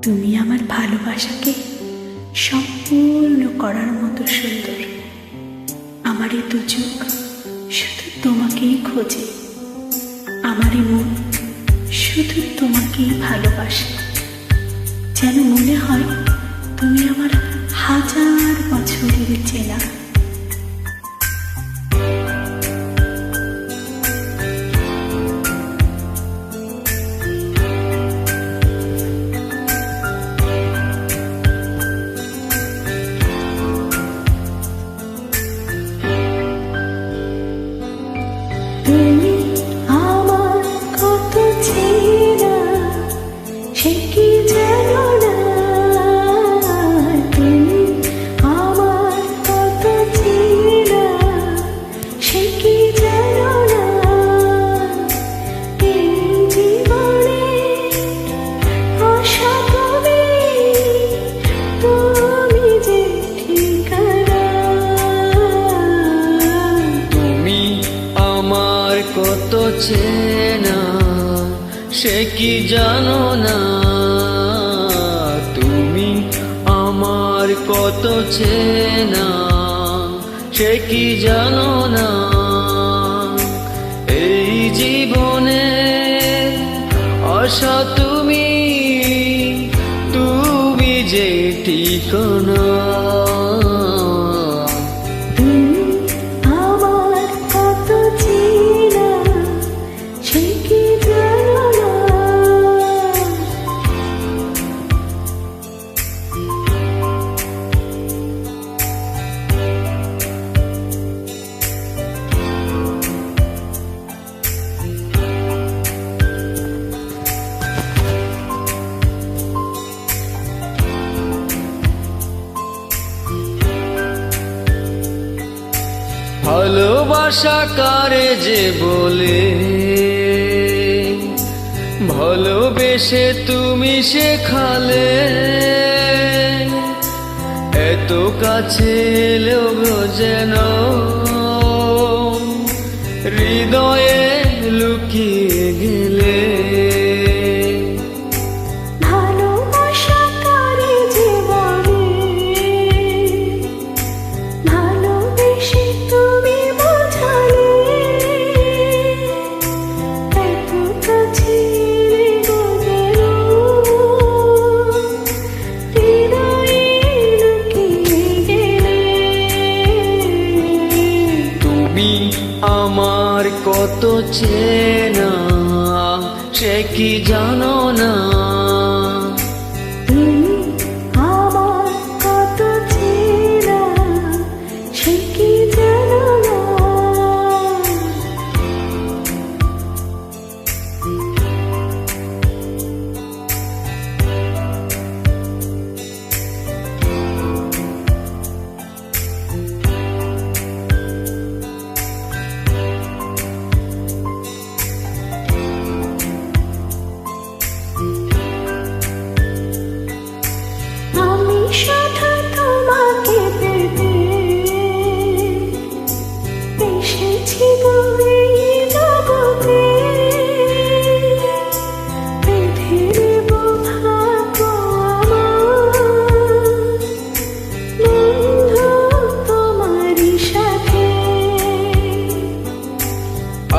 তুমি আমার ভালোবাসাকে সম্পূর্ণ করার মতো সুন্দর। আমার এই দু চোখ শুধু তোমাকেই খোঁজে, আমার এই মন শুধু তোমাকেই ভালোবাসে। যেন মনে হয় তুমি আমার হাজার বছরের চেনা। তুমি আমার কত চেনা, সে কি জানো না? তুমি আমার কত চেনা, সে কি জানো না? এই জীবনে আশা তুমি, তুমি যে ঠিকানা। তুমি আমার কত চেনা, সে কি জানো না? তুমি আমার কত চেনা, সে কি জানো না? এই জীবনে আশা তুমি, তুমি যে ঠিকানা। তুমি আমার কত চেনা, সে কি জানো না? ভালোবাসা কারে যে বলে, ভালোবেসে তুমি শেখালে। এত কাছে এলেও যেন হৃদয়ে লুকিয়ে গেলে। ভালোবাসা কারে যে বলে, ভালোবেসে তুমি বোঝালে। এত কাছে এলে হৃদয়ে লুকিয়ে গেলে। তুমি আমার কত চেনা, সে কি জানো না? তুমি আমার কত চেনা, সে কি জানো না? আমি শুধু তোমাকে পেতে এসেছি গো এই জগতে। বেঁধে দেব ভাগ্য আমার, বন্ধু তোমারই সাথে।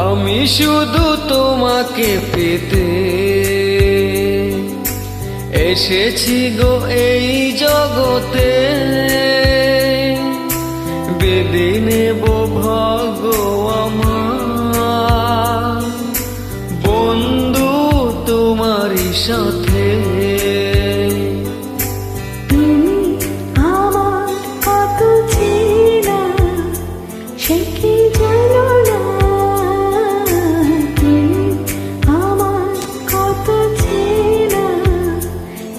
আমি শুধু তোমাকে পেতে এসেছি গো এই জগতে। বেঁধে নেব ভাগ্য আমার, বন্ধু তোমারই সাথে। তুমি আমার কত চেনা, সে কি জানো না? তুমি আমার কত চেনা,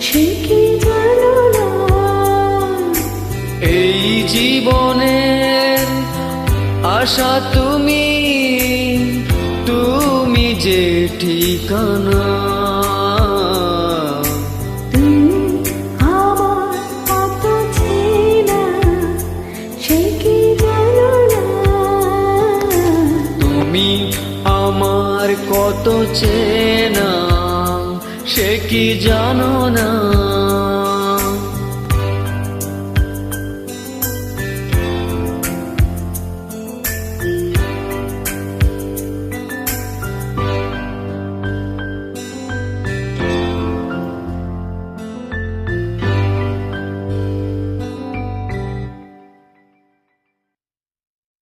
সে কি জানো না? এই জীবনের আশা তুমি, তুমি যে ঠিকানা। তুমি আমার কত চেনা, সে কি জানো না? তুমি আমার কত চেনা, সে কি জানো না